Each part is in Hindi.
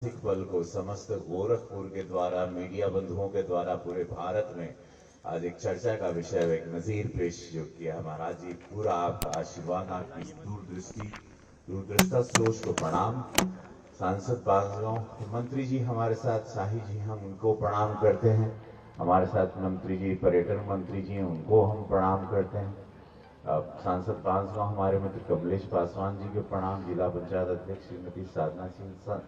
ऐतिहासिक पल को समस्त गोरखपुर के द्वारा मीडिया बंधुओं के द्वारा पूरे भारत में आज एक चर्चा का विषय एक नजीर पेश जो किया महाराज जी, पूरा आपका आशीर्वाद, आपकी दूरदृष्टा सोच को प्रणाम। सांसद बांसगांव मंत्री जी हमारे साथ, शाही जी, हम उनको प्रणाम करते हैं। हमारे साथ मंत्री जी, पर्यटन मंत्री जी, उनको हम प्रणाम करते हैं। सांसद बांसगांव हमारे मित्र कमलेश पासवान जी के प्रणाम। जिला पंचायत अध्यक्ष श्रीमती साधना सिंह,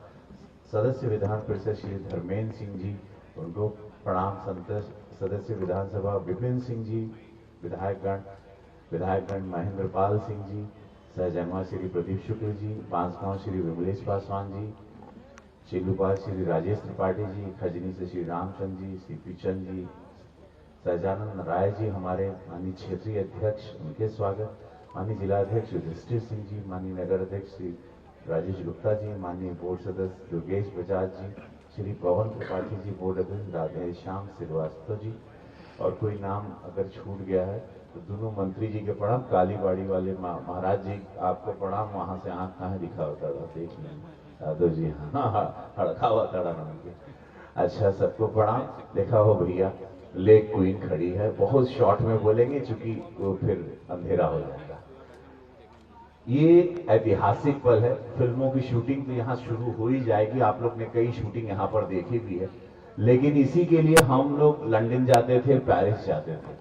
सदस्य विधान परिषद श्री धर्मेंद्र सिंह जी, उनको प्रणाम। सदस्य विधानसभा विपिन सिंह जी, विधायकगण महेंद्र पाल सिंह जी, सहजनवा श्री प्रदीप शुक्ल जी, बांसगांव श्री विमलेश पासवान जी, चिल्लूपाल श्री राजेश त्रिपाठी जी, खजनी से श्री रामचंद्र जी, सीपी चंद जी, सहजानंद राय जी हमारे माननीय क्षेत्रीय अध्यक्ष, उनके स्वागत। माननीय जिलाध्यक्ष युधिष्ठिर सिंह जी, माननीय नगर अध्यक्ष श्री राजेश गुप्ता जी, माननीय बोर्ड सदस्य दुर्गेश बजाज जी, श्री पवन त्रिपाठी जी, बोर्ड अध्यक्ष राधे श्याम श्रीवास्तव जी, और कोई नाम अगर छूट गया है तो दोनों मंत्री जी के प्रणाम। कालीबाड़ी वाले महाराज जी आपको प्रणाम, वहां से आंख कहाँ दिखा होता था, देख लें यादव जी, हाँ हड़का हुआ था के। अच्छा, सबको प्रणाम। देखा हो भैया, लेक क्वीन खड़ी है, बहुत शॉर्ट में बोलेंगे चूंकि वो फिर अंधेरा हो जाएगा। ये ऐतिहासिक पल है। फिल्मों की शूटिंग तो यहाँ शुरू हो ही जाएगी, आप लोग ने कई शूटिंग यहाँ पर देखी भी है, लेकिन इसी के लिए हम लोग लंदन जाते थे, पेरिस जाते थे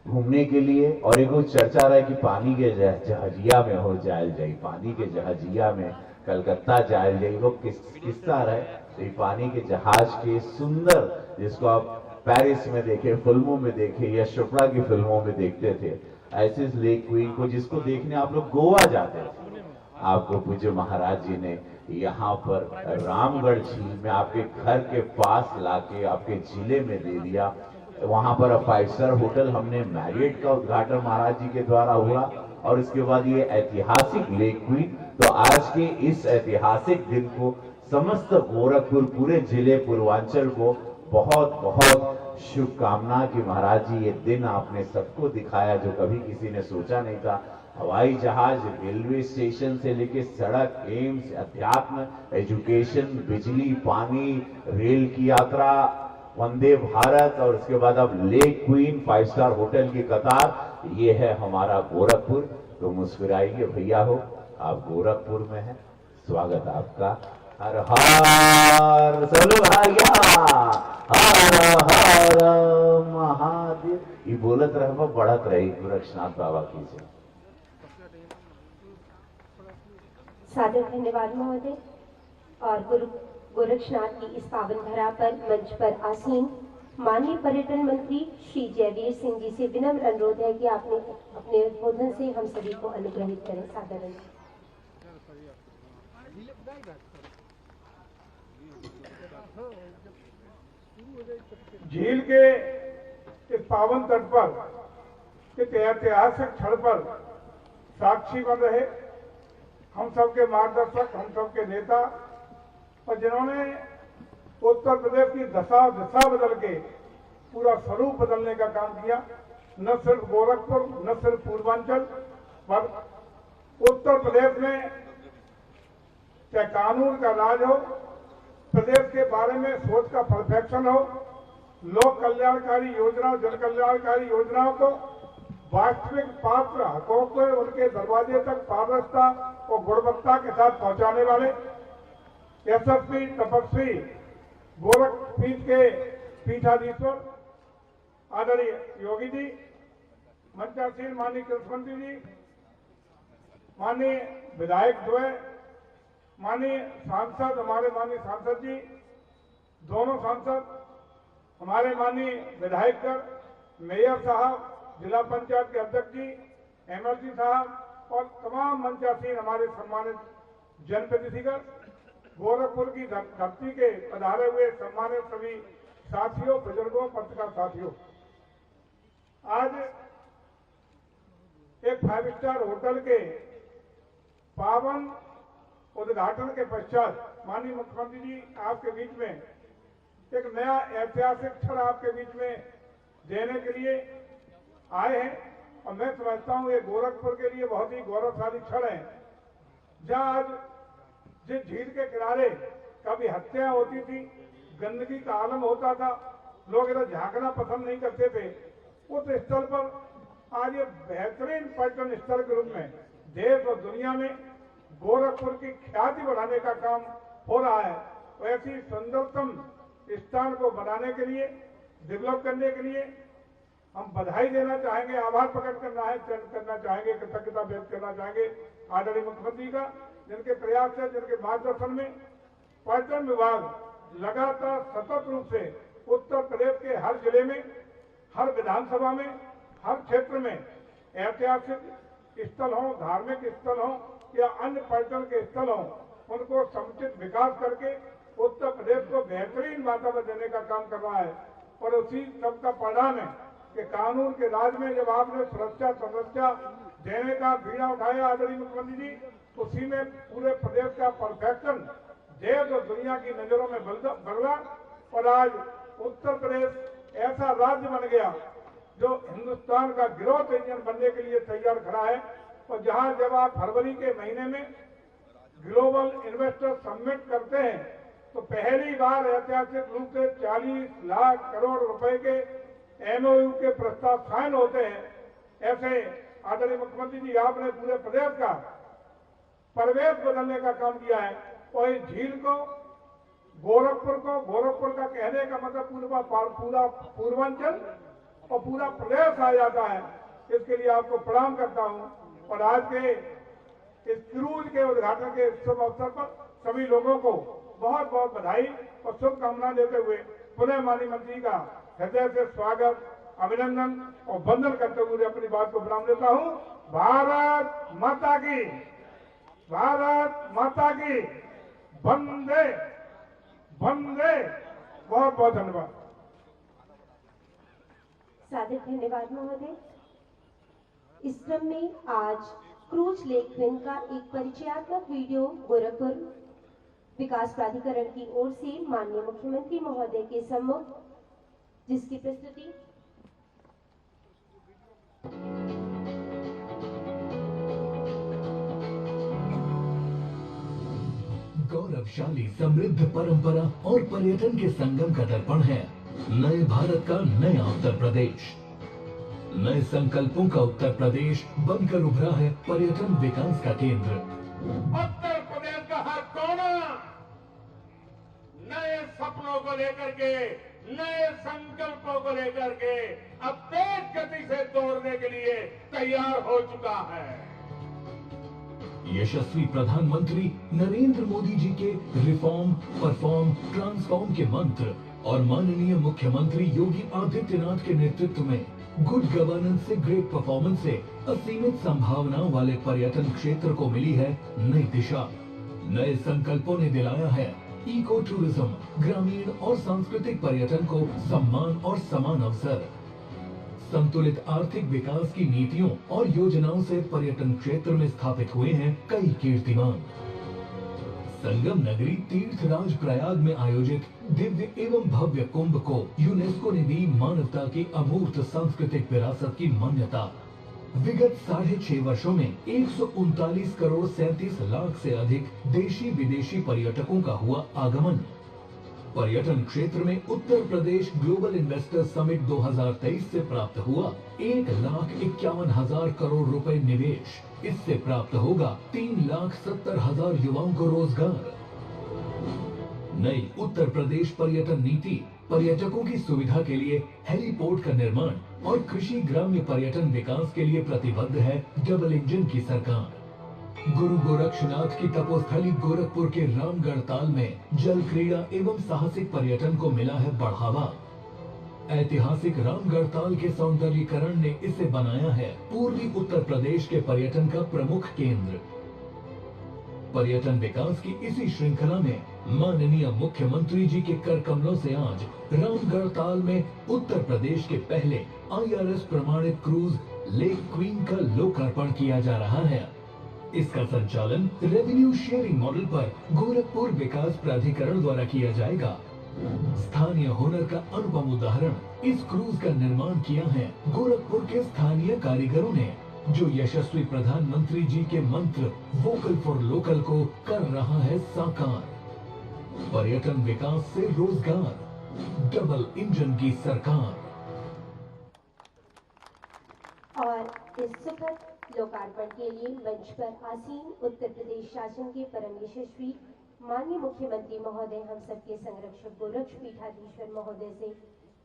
घूमने के लिए। और एक चर्चा रहा कि पानी के जहाजिया में हो जायल जाए, पानी के जहाजिया में कलकत्ता जायल जाए, वो किस्सा रहे। तो पानी के जहाज के सुंदर, जिसको आप पेरिस में देखे, फिल्मों में देखे, या चोपड़ा की फिल्मों में देखते थे, ऐसे लेक क्वीन को जिसको देखने आप लोग गोवा जाते थे, आपको पूज्य महाराज जी ने यहाँ पर रामगढ़ झील में आपके घर के पास लाके आपके जिले में दे दिया। वहां पर 5 स्टार होटल हमने मैरियट का उद्घाटन महाराज जी के द्वारा हुआ, और इसके बाद ये ऐतिहासिक लेक क्वीन। तो आज के इस ऐतिहासिक दिन को समस्त गोरखपुर, पूरे जिले पूर्वांचल को बहुत बहुत शुभकामना कि महाराज जी ये दिन आपने सबको दिखाया जो कभी किसी ने सोचा नहीं था। हवाई जहाज, रेलवे स्टेशन से लेके सड़क, एम्स, अध्यात्म, एजुकेशन, बिजली, पानी, रेल की यात्रा, वंदे भारत, और उसके बाद अब लेक क्वीन, 5 स्टार होटल की कतार, ये है हमारा गोरखपुर। तो मुस्कुराइए भैया हो, आप गोरखपुर में हैं, स्वागत आपका। हर हर चलो भैया, हर हर महादेव, ये बोलत रहे बढ़त रही गोरक्षनाथ बाबा की से। सादर धन्यवाद महोदय। और गुरु गोरक्षनाथ की इस पावन धरा पर मंच पर आसीन माननीय पर्यटन मंत्री श्री जयवीर सिंह जी से विनम्र अनुरोध है कि आपने अपने उद्बोधन से हम सभी को अनुग्रहित करें। सादर झील के इस पावन तट पर, इस ऐतिहासिक क्षण पर साक्षी बन रहे हम सबके मार्गदर्शक, हम सबके नेता, और जिन्होंने उत्तर प्रदेश की दशा दिशा बदल के पूरा स्वरूप बदलने का काम किया। न सिर्फ गोरखपुर, न सिर्फ पूर्वांचल, पर उत्तर प्रदेश में चाहे कानून का राज हो, प्रदेश के बारे में सोच का परफेक्शन हो, लोक कल्याणकारी योजना, जन कल्याणकारी योजनाओं को वास्तविक पात्र हकों को उनके दरवाजे तक पारदर्शिता और गुणवत्ता के साथ पहुंचाने वाले यशस्वी तपस्वी गोरखपीठ के पीठाधीश्वर आदरणीय योगी जी, मंचासीन माननीय कृष्ण जी, माननीय विधायक द्वय, माननीय सांसद, हमारे माननीय सांसद जी, दोनों सांसद, हमारे माननीय विधायकगण, मेयर साहब, जिला पंचायत के अध्यक्ष जी, एमएलसी साहब, और तमाम मंचासीन हमारे सम्मानित जनप्रतिनिधिगण, गोरखपुर की धरती के पधारे हुए सम्मानित सभी साथियों, बुजुर्गों, पत्रकार साथियों, आज एक 5 स्टार होटल के पावन उद्घाटन के पश्चात माननीय मुख्यमंत्री जी आपके बीच में एक नया ऐतिहासिक क्षण आपके बीच में देने के लिए आए हैं। और मैं समझता हूं ये गोरखपुर के लिए बहुत ही गौरवशाली क्षण है, जहां आज जिस झील के किनारे कभी हत्या होती थी, गंदगी का आलम होता था, लोग इधर झांकना पसंद नहीं करते थे। उस स्थल पर आज ये बेहतरीन पर्यटन स्थल के रूप में देश और दुनिया में गोरखपुर की ख्याति बढ़ाने का काम हो रहा है। वैसी सुंदरतम स्थान को बनाने के लिए, डेवलप करने के लिए हम बधाई देना चाहेंगे, आभार प्रकट करना चाहेंगे, कृतज्ञता व्यक्त करना चाहेंगे आदरणीय मुख्यमंत्री का, जिनके प्रयास से, जिनके मार्गदर्शन में पर्यटन विभाग लगातार सतत रूप से उत्तर प्रदेश के हर जिले में, हर विधानसभा में, हर क्षेत्र में ऐतिहासिक स्थल हो, धार्मिक स्थल हो या अन्य पर्यटन के स्थल हो, उनको समुचित विकास करके उत्तर प्रदेश को बेहतरीन वातावरण देने का काम कर रहा है। और उसी सबका परिणाम है कि कानून के राज में जब आपने सुरक्षा संरक्षा देने का बीड़ा उठाया आदरणीय मुख्यमंत्री जी, उसी में पूरे प्रदेश का परफेक्शन देश और दुनिया की नजरों में बदला और आज उत्तर प्रदेश ऐसा राज्य बन गया जो हिंदुस्तान का ग्रोथ इंजन बनने के लिए तैयार खड़ा है। और जहां जब आप फरवरी के महीने में ग्लोबल इन्वेस्टर समिट करते हैं तो पहली बार ऐतिहासिक रूप से 40 लाख करोड़ रुपए के एमओयू के प्रस्ताव साइन होते हैं। ऐसे आदरणीय मुख्यमंत्री जी, आपने पूरे प्रदेश का परिवेश बदलने का काम किया है। और इस झील को, गोरखपुर का कहने का मतलब पूरा पूर्वांचल और पूरा प्रदेश आ जाता है। इसके लिए आपको प्रणाम करता हूं। और आज के इस क्रूज के उद्घाटन के शुभ अवसर पर सभी लोगों को बहुत बहुत बधाई और शुभकामनाएं देते हुए पुनः माननीय मंत्री का हृदय से स्वागत, अभिनंदन और वंदन करते हुए अपनी बात को विराम देता हूं। भारत माता की, भारत माता की, वंदे वंदे। बहुत बहुत धन्यवाद। सादर धन्यवाद महोदय। इस क्रम में आज क्रूज लेक ट्विन का एक परिचयात्मक वीडियो गोरखपुर विकास प्राधिकरण की ओर से माननीय मुख्यमंत्री महोदय के सम्मुख, जिसकी प्रस्तुति गौरवशाली समृद्ध परंपरा और पर्यटन के संगम का दर्पण है नए भारत का नया उत्तर प्रदेश। नए संकल्पों का उत्तर प्रदेश बनकर उभरा है पर्यटन विकास का केंद्र। उत्तर प्रदेश का हर कोना नए सपनों को लेकर के, नए संकल्पों को लेकर के अब तेज गति से दौड़ने के लिए तैयार हो चुका है। यशस्वी प्रधानमंत्री नरेंद्र मोदी जी के रिफॉर्म, परफॉर्म, ट्रांसफॉर्म के मंत्र और माननीय मुख्यमंत्री योगी आदित्यनाथ के नेतृत्व में गुड गवर्नेंस से ग्रेट परफॉर्मेंस से असीमित संभावनाओं वाले पर्यटन क्षेत्र को मिली है नई दिशा। नए संकल्पों ने दिलाया है इको टूरिज्म, ग्रामीण और सांस्कृतिक पर्यटन को सम्मान और समान अवसर। संतुलित आर्थिक विकास की नीतियों और योजनाओं से पर्यटन क्षेत्र में स्थापित हुए हैं कई कीर्तिमान। संगम नगरी तीर्थराज प्रयाग में आयोजित दिव्य एवं भव्य कुंभ को यूनेस्को ने दी मानवता की अमूर्त सांस्कृतिक विरासत की मान्यता। विगत 6.5 वर्षों में 139 करोड़ 37 लाख से अधिक देशी विदेशी पर्यटकों का हुआ आगमन। पर्यटन क्षेत्र में Uttar Pradesh global investor summit 2023 से प्राप्त हुआ 1,51,000 करोड़ रुपए निवेश। इससे प्राप्त होगा 3,70,000 युवाओं को रोजगार। नई उत्तर प्रदेश पर्यटन नीति पर्यटकों की सुविधा के लिए हेलीपोर्ट का निर्माण और कृषि ग्राम्य पर्यटन विकास के लिए प्रतिबद्ध है डबल इंजन की सरकार। गुरु गोरक्षनाथ की तपोस्थली गोरखपुर के रामगढ़ ताल में जल क्रीड़ा एवं साहसिक पर्यटन को मिला है बढ़ावा। ऐतिहासिक रामगढ़ ताल के सौंदर्यीकरण ने इसे बनाया है पूर्वी उत्तर प्रदेश के पर्यटन का प्रमुख केंद्र। पर्यटन विकास की इसी श्रृंखला में माननीय मुख्यमंत्री जी के कर कमलों से आज रामगढ़ ताल में उत्तर प्रदेश के पहले IRS प्रमाणित क्रूज लेक क्वीन का लोकार्पण किया जा रहा है। इसका संचालन रेवेन्यू शेयरिंग मॉडल पर गोरखपुर विकास प्राधिकरण द्वारा किया जाएगा। स्थानीय हुनर का अनुपम उदाहरण इस क्रूज का निर्माण किया है गोरखपुर के स्थानीय कारीगरों ने, जो यशस्वी प्रधानमंत्री जी के मंत्र वोकल फॉर लोकल को कर रहा है साकार। पर्यटन विकास से रोजगार, डबल इंजन की सरकार। और इस सुखद लोकार्पण के लिए मंच पर आसीन उत्तर प्रदेश शासन के परम यशस्वी माननीय मुख्यमंत्री महोदय, हम सबके संरक्षक गोरक्ष पीठाधीश्वर महोदय से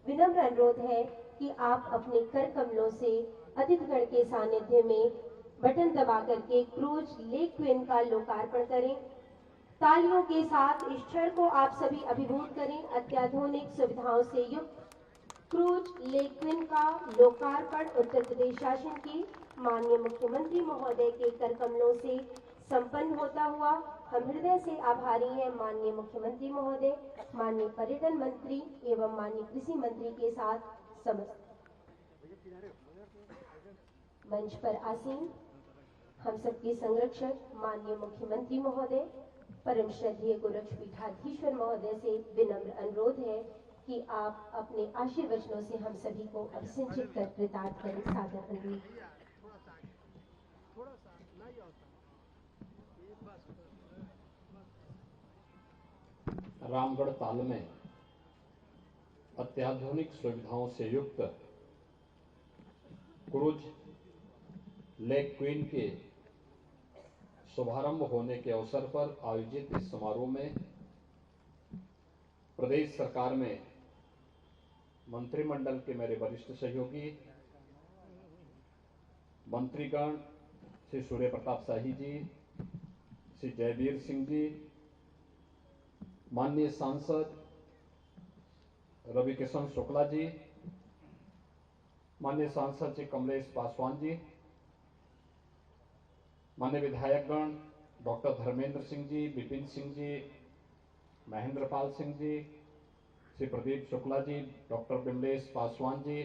विनम्र अनुरोध है कि आप अपने कर कमलों से अतिथिगण के सानिध्य में बटन दबा करके क्रूज लेक क्वीन का लोकार्पण करें। तालियों के साथ इस क्षण को आप सभी अभिभूत करें। अत्याधुनिक सुविधाओं से युक्त क्रूज लेक क्वीन का लोकार्पण उत्तर प्रदेश शासन के माननीय मुख्यमंत्री महोदय के कर कमलों से संपन्न होता हुआ हम हृदय से आभारी हैं। माननीय मुख्यमंत्री महोदय, माननीय पर्यटन मंत्री एवं माननीय कृषि मंत्री के साथ समस्त मंच पर आसीन हम सबके संरक्षक माननीय मुख्यमंत्री महोदय, परम श्रद्धेय गोरक्ष पीठाधीश्वर महोदय से विनम्र अनुरोध है कि आप अपने आशीर्वचनों से हम सभी को अभिसिंचित कर कृतार्थ करें। सादर अनुरोध। रामगढ़ ताल में अत्याधुनिक सुविधाओं से युक्त क्रूज लेक क्वीन के शुभारंभ होने के अवसर पर आयोजित इस समारोह में प्रदेश सरकार में मंत्रिमंडल के मेरे वरिष्ठ सहयोगी मंत्रीगण श्री सूर्य प्रताप शाही जी, श्री जयवीर सिंह जी, माननीय सांसद रवि किशन शुक्ला जी, माननीय सांसद श्री कमलेश पासवान जी, माननीय विधायकगण doctor Dharmendra Singh ji, Vipin Singh ji, Mahendra Pal Singh ji, Shri Pradeep Shukla ji, doctor Vimlesh Paswan ji,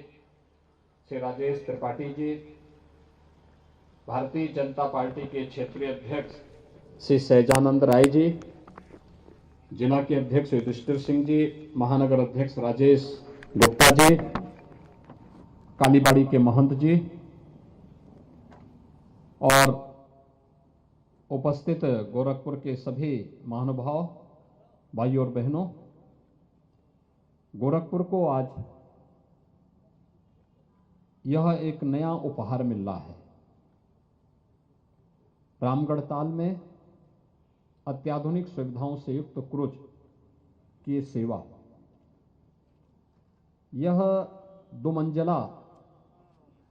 Shri Rajesh Tripathi ji, Bharatiya Janata party के क्षेत्रीय अध्यक्ष श्री सहजानंद राय जी, जिला के अध्यक्ष युधिष्ठिर सिंह जी, महानगर अध्यक्ष राजेश गुप्ता जी, कालीबाड़ी के महंत जी और उपस्थित गोरखपुर के सभी महानुभाव भाई और बहनों, गोरखपुर को आज यह एक नया उपहार मिल रहा है। रामगढ़ ताल में अत्याधुनिक सुविधाओं से युक्त क्रूज की सेवा, यह 2 मंजिला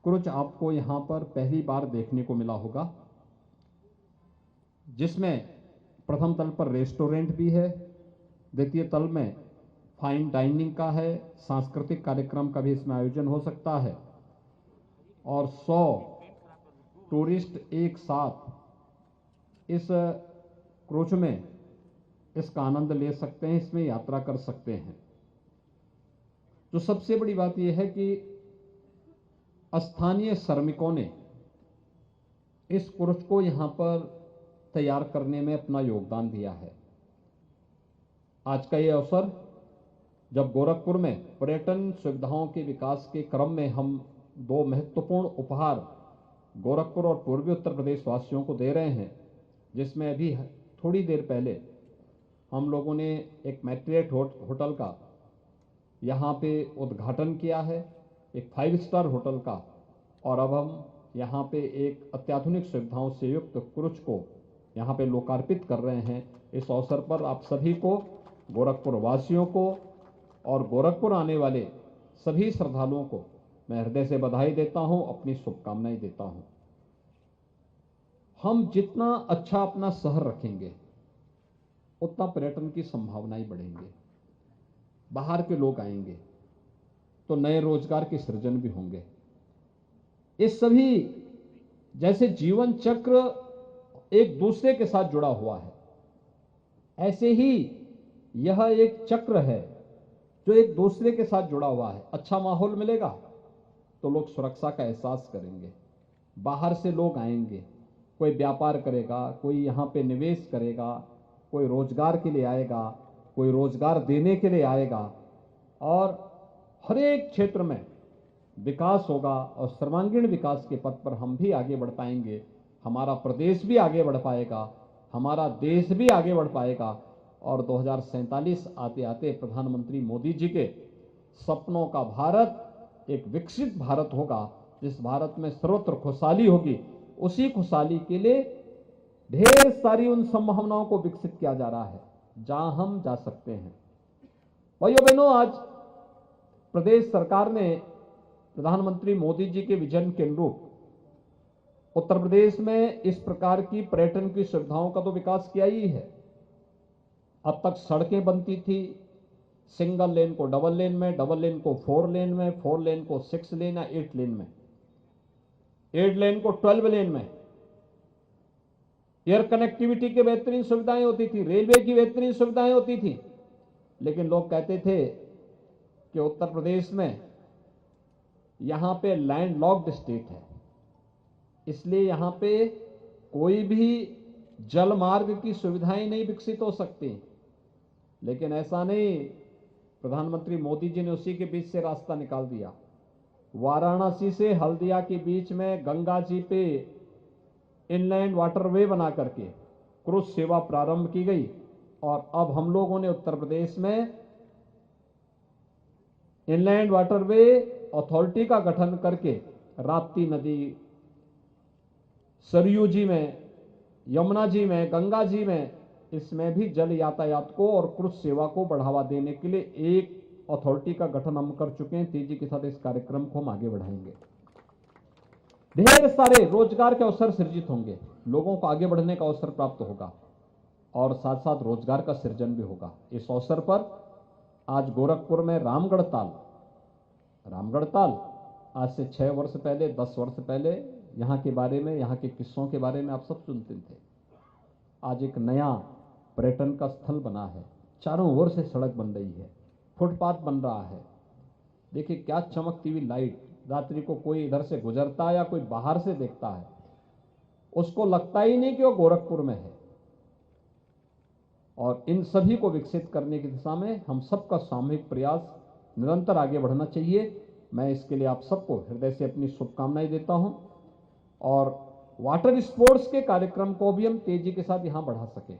क्रूज आपको यहां पर पहली बार देखने को मिला होगा, जिसमें प्रथम तल पर रेस्टोरेंट भी है, द्वितीय तल में फाइन डाइनिंग का है, सांस्कृतिक कार्यक्रम का भी इसमें आयोजन हो सकता है और 100 टूरिस्ट एक साथ इस क्रूज में इसका आनंद ले सकते हैं, इसमें यात्रा कर सकते हैं। जो सबसे बड़ी बात यह है कि स्थानीय श्रमिकों ने इस क्रूज को यहां पर तैयार करने में अपना योगदान दिया है। आज का यह अवसर जब गोरखपुर में पर्यटन सुविधाओं के विकास के क्रम में हम 2 महत्वपूर्ण उपहार गोरखपुर और पूर्वी उत्तर प्रदेश वासियों को दे रहे हैं, जिसमें अभी थोड़ी देर पहले हम लोगों ने एक मैट्रियट होटल का यहाँ पे उद्घाटन किया है, एक 5 स्टार होटल का, और अब हम यहाँ पे एक अत्याधुनिक सुविधाओं से युक्त क्रूज को यहाँ पे लोकार्पित कर रहे हैं। इस अवसर पर आप सभी को, गोरखपुर वासियों को और गोरखपुर आने वाले सभी श्रद्धालुओं को मैं हृदय से बधाई देता हूं, अपनी शुभकामनाएं देता हूं। हम जितना अच्छा अपना शहर रखेंगे उतना पर्यटन की संभावनाएं बढ़ेंगे, बाहर के लोग आएंगे तो नए रोजगार के सृजन भी होंगे। इस सभी जैसे जीवन चक्र एक दूसरे के साथ जुड़ा हुआ है, ऐसे ही यह एक चक्र है जो एक दूसरे के साथ जुड़ा हुआ है। अच्छा माहौल मिलेगा तो लोग सुरक्षा का एहसास करेंगे, बाहर से लोग आएंगे, कोई व्यापार करेगा, कोई यहाँ पे निवेश करेगा, कोई रोजगार के लिए आएगा, कोई रोजगार देने के लिए आएगा और हर एक क्षेत्र में विकास होगा और सर्वांगीण विकास के पथ पर हम भी आगे बढ़ पाएंगे। हमारा प्रदेश भी आगे बढ़ पाएगा, हमारा देश भी आगे बढ़ पाएगा और 2047 आते आते प्रधानमंत्री मोदी जी के सपनों का भारत एक विकसित भारत होगा, जिस भारत में सर्वत्र खुशहाली होगी। उसी खुशहाली के लिए ढेर सारी उन संभावनाओं को विकसित किया जा रहा है जहां हम जा सकते हैं। भाइयों बहनों, आज प्रदेश सरकार ने प्रधानमंत्री मोदी जी के विजन के अनुरूप उत्तर प्रदेश में इस प्रकार की पर्यटन की सुविधाओं का तो विकास किया ही है। अब तक सड़कें बनती थी सिंगल लेन को डबल लेन में, डबल लेन को 4 लेन में, 4 लेन को 6 लेन या 8 लेन में, 8 लेन को 12 लेन में। एयर कनेक्टिविटी की बेहतरीन सुविधाएं होती थी, रेलवे की बेहतरीन सुविधाएं होती थी। लेकिन लोग कहते थे कि उत्तर प्रदेश में यहां पे लैंड लॉक्ड स्टेट है, इसलिए यहां पे कोई भी जल मार्ग की सुविधाएं नहीं विकसित हो सकती। लेकिन ऐसा नहीं, प्रधानमंत्री मोदी जी ने उसी के बीच से रास्ता निकाल दिया। वाराणसी से हल्दिया के बीच में गंगा जी पे इनलैंड वाटरवे बना करके क्रूज सेवा प्रारंभ की गई और अब हम लोगों ने उत्तर प्रदेश में इनलैंड वाटरवे अथॉरिटी का गठन करके राप्ती नदी, सरयू जी में, यमुना जी में, गंगा जी में, इसमें भी जल यातायात को और क्रूज सेवा को बढ़ावा देने के लिए एक अथॉरिटी का गठन हम कर चुके हैं। तेजी के साथ इस कार्यक्रम को हम आगे बढ़ाएंगे। ढेर सारे रोजगार के अवसर सृजित होंगे, लोगों को आगे बढ़ने का अवसर प्राप्त होगा और साथ साथ रोजगार का सृजन भी होगा। इस अवसर पर आज गोरखपुर में रामगढ़ ताल आज से 6 वर्ष पहले, 10 वर्ष पहले यहाँ के बारे में, यहाँ के किस्सों के बारे में आप सब सुनते थे। आज एक नया पर्यटन का स्थल बना है, चारों ओर से सड़क बन रही है, फुटपाथ बन रहा है। देखिए क्या चमकती हुई लाइट, रात्रि को कोई इधर से गुजरता है या कोई बाहर से देखता है, उसको लगता ही नहीं कि वो गोरखपुर में है। और इन सभी को विकसित करने की दिशा में हम सबका सामूहिक प्रयास निरंतर आगे बढ़ना चाहिए। मैं इसके लिए आप सबको हृदय से अपनी शुभकामनाएं देता हूं और वाटर स्पोर्ट्स के कार्यक्रम को भी हम तेजी के साथ यहां बढ़ा सके,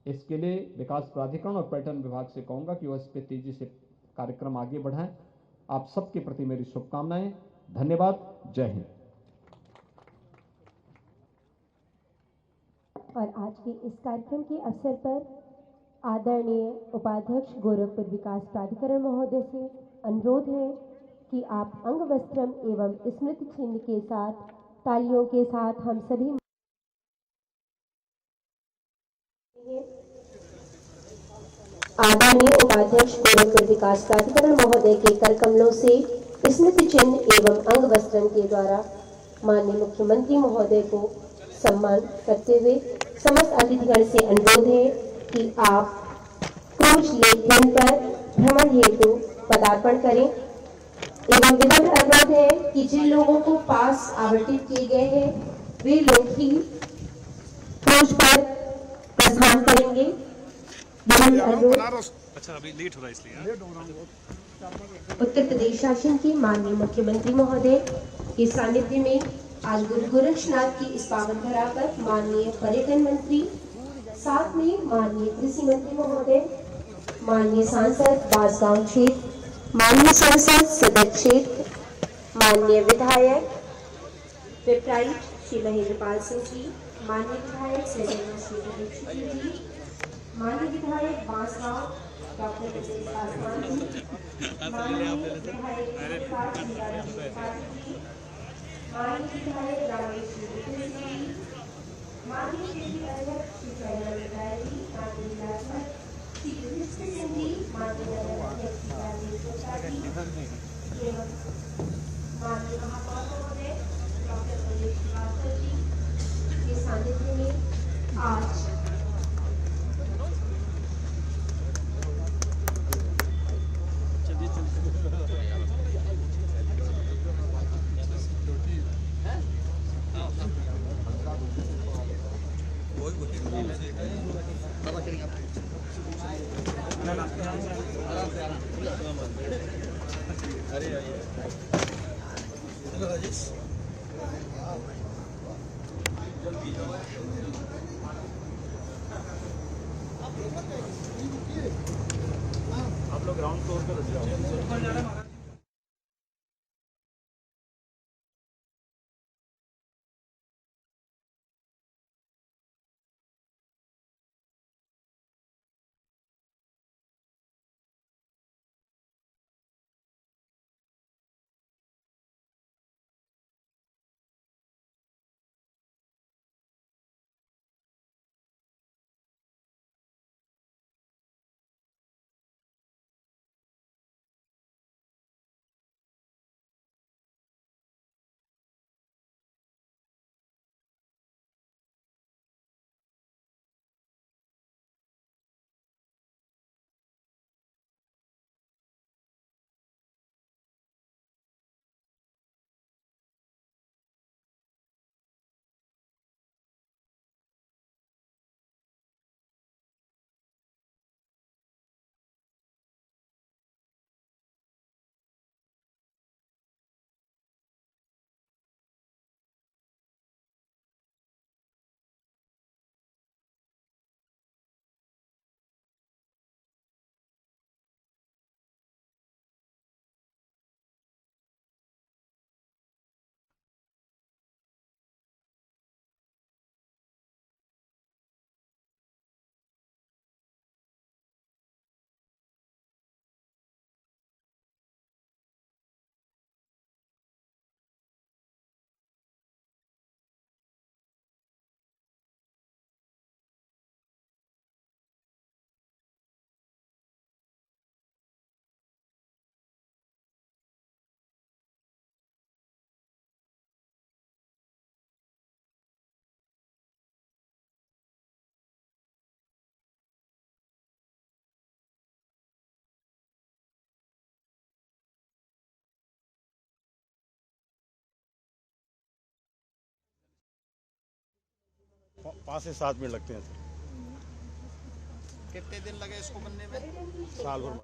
इसके लिए विकास प्राधिकरण और पर्यटन विभाग से कहूंगा कि वह इस पर तेजी से कार्यक्रम आगे बढ़ाएं। आप सबके प्रति मेरी शुभकामनाएं। धन्यवाद। जय हिंद। और आज के इस कार्यक्रम के अवसर पर आदरणीय उपाध्यक्ष गोरखपुर विकास प्राधिकरण महोदय से अनुरोध है कि आप अंग वस्त्रम एवं स्मृति चिन्ह के साथ तालियों के साथ हम सभी आदरणीय उपाध्यक्ष गोरखपुर विकास प्राधिकरण महोदय के कर कमलों से स्मृति चिन्ह एवं अंग वस्त्रम के द्वारा माननीय मुख्यमंत्री महोदय को सम्मान करते हुए समस्त अतिथिगण से अनुरोध है कि आप क्रूज लेन पर भ्रमण हेतु पदार्पण करें एवं विनम्र अनुरोध है कि जिन लोगों को पास आवंटित किए गए हैं वे लोग ही क्रूज पर प्रस्थान करेंगे। अच्छा अभी लेट हो रहा है इसलिए उत्तर प्रदेश शासन के माननीय मुख्यमंत्री महोदय के सानिध्य में आज गुरु गोरक्षनाथ की इस पावन धरा पर माननीय पर्यटन मंत्री, साथ में माननीय कृषि मंत्री महोदय, माननीय सांसद बांसगांव क्षेत्र, माननीय सांसद सदर क्षेत्र, माननीय विधायक पिपराइच श्री महेंद्र पाल सिंह जी, माननीय विधायक श्री दीक्षित जी, माननीय विधायक बांसगांव डॉक्टर ब्रजेश पासवान जी, माननीय विधायक माननीय विधायक रामेश जी, माननीय क्षेत्रीय अध्यक्ष श्री चैनल विधायक जी, माननीय विधायक श्री कृष्ण सिंह जी, माननीय अध्यक्ष श्री राजेश गुप्ता जी एवं माननीय महापौर महोदय डॉक्टर ब्रजेश श्रीवास्तव जी के सानिध्य में आज आप लोग ग्राउंड फ्लोर पे रुक जाओ। पाँच से 7 मिनट लगते हैं सर। कितने दिन लगे इसको बनने में? साल भर।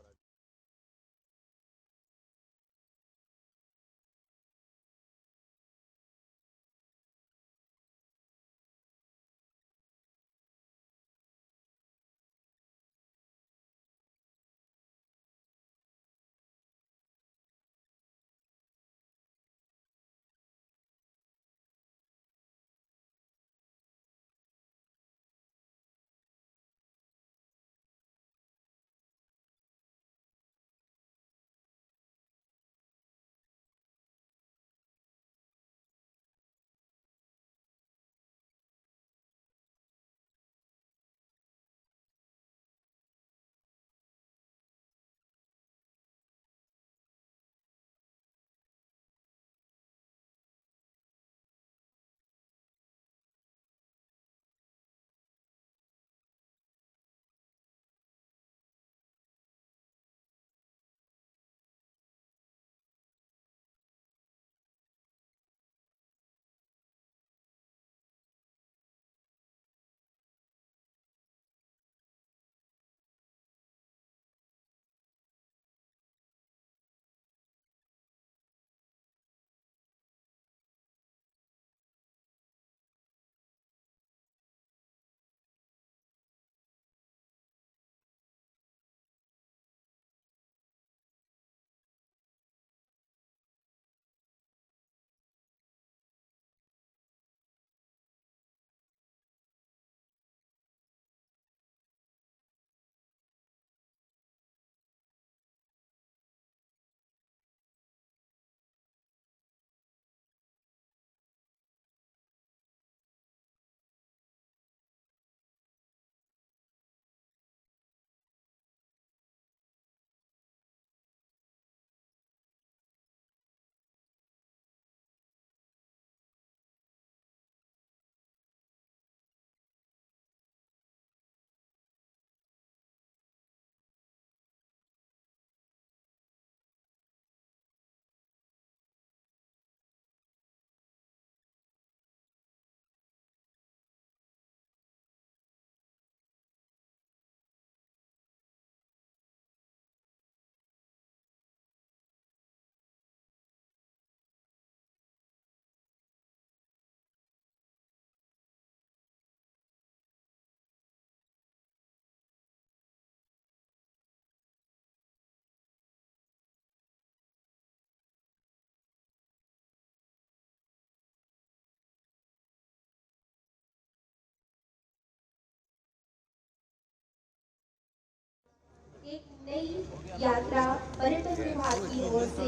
यात्रा पर्यटन विभाग की ओर से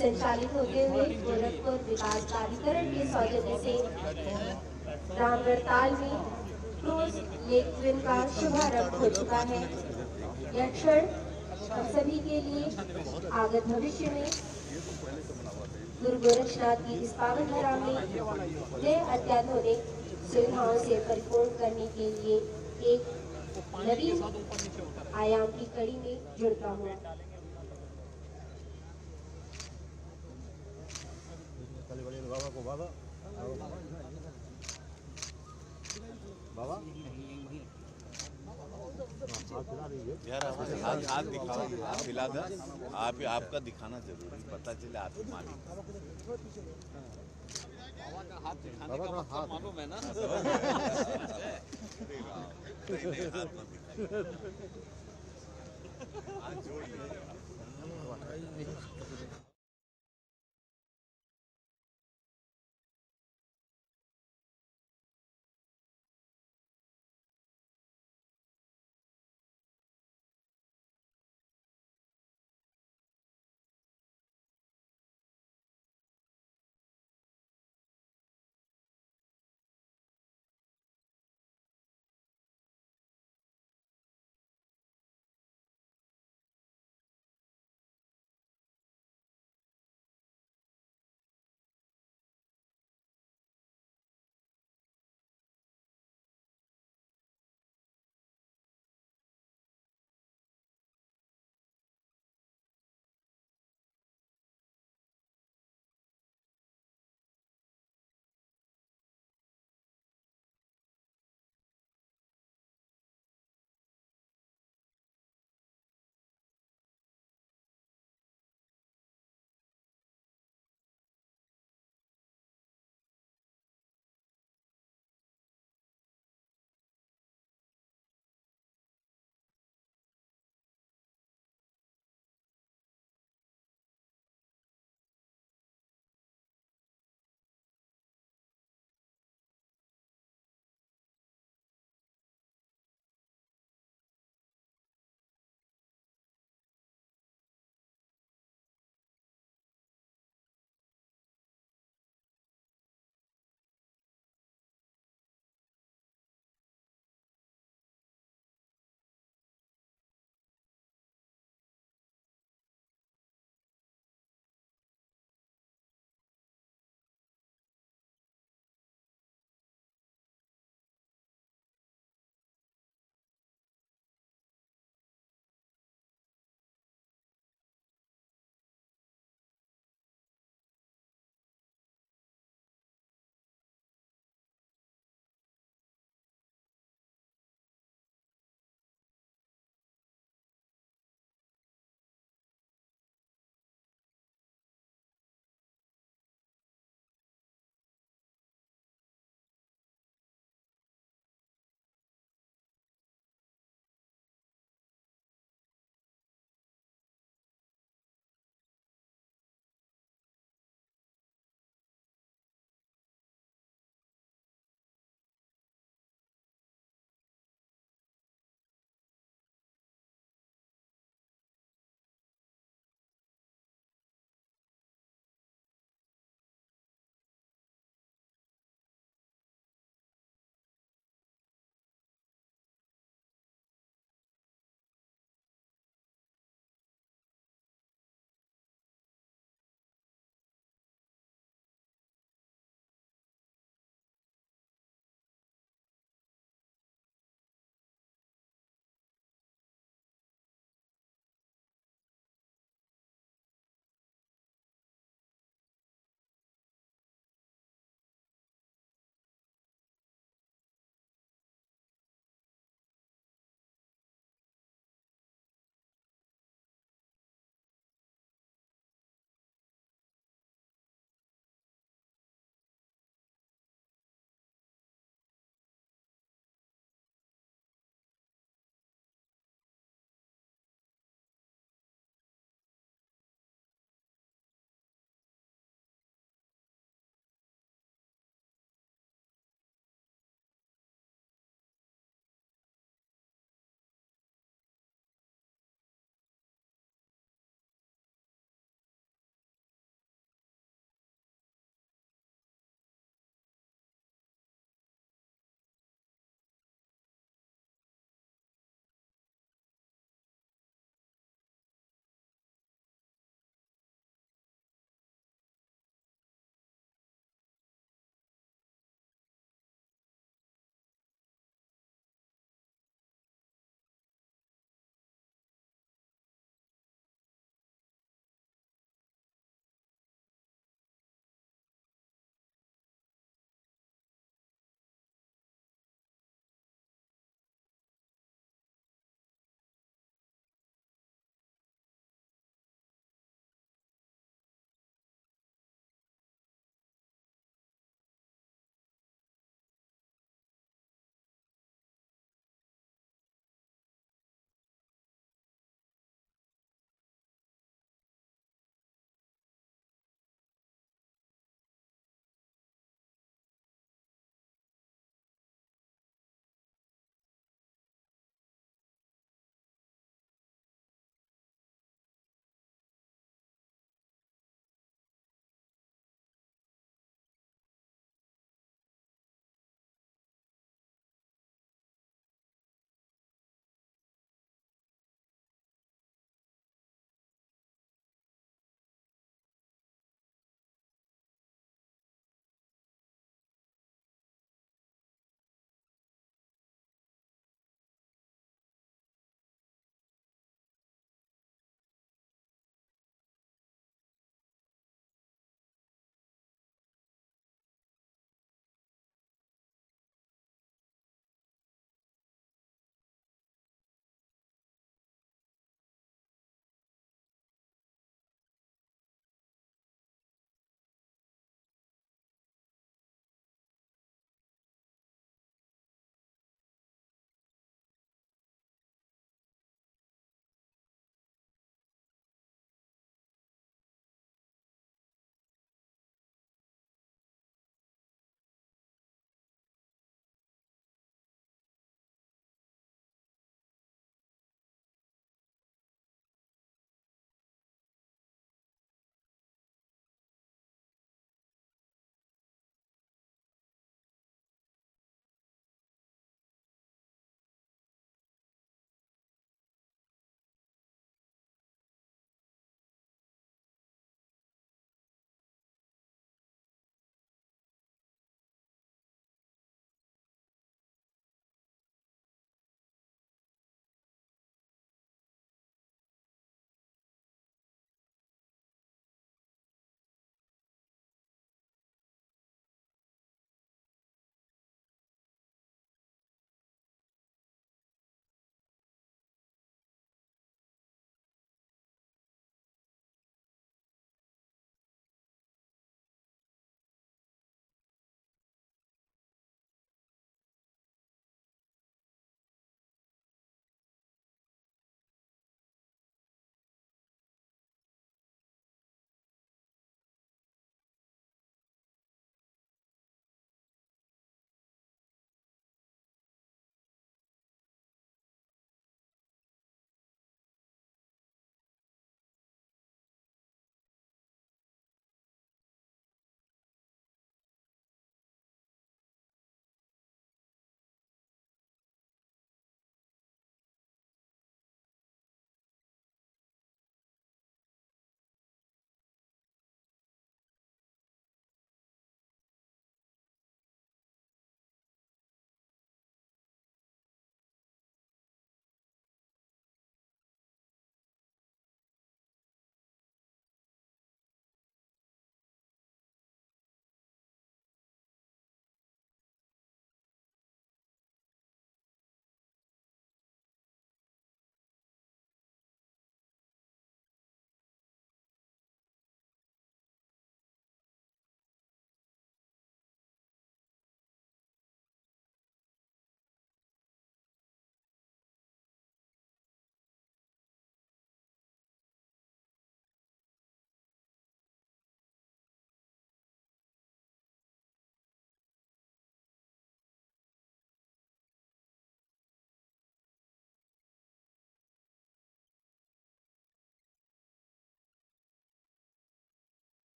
संचालित होते हुए गोरखपुर विकास प्राधिकरण के सौजन्य से रामगढ़ताल में क्रूज लेक ट्विन का शुभारंभ हो चुका है। यह क्षण हम सभी के लिए आगत भविष्य में गुरु गोरक्षनाथ की इस पावन धरा में नए अत्याधुनिक सुविधाओं से परिपूर्ण करने के लिए एक नवीन आयाम की कड़ी में जुड़ता हूँ। यार हाथ दिखाओ, हाथ हिला दो, आपका दिखाना जरूरी, पता चले आप ही मालिक। हाथ दिखाने का मतलब मालूम है ना। हाथ जोड़ लिया।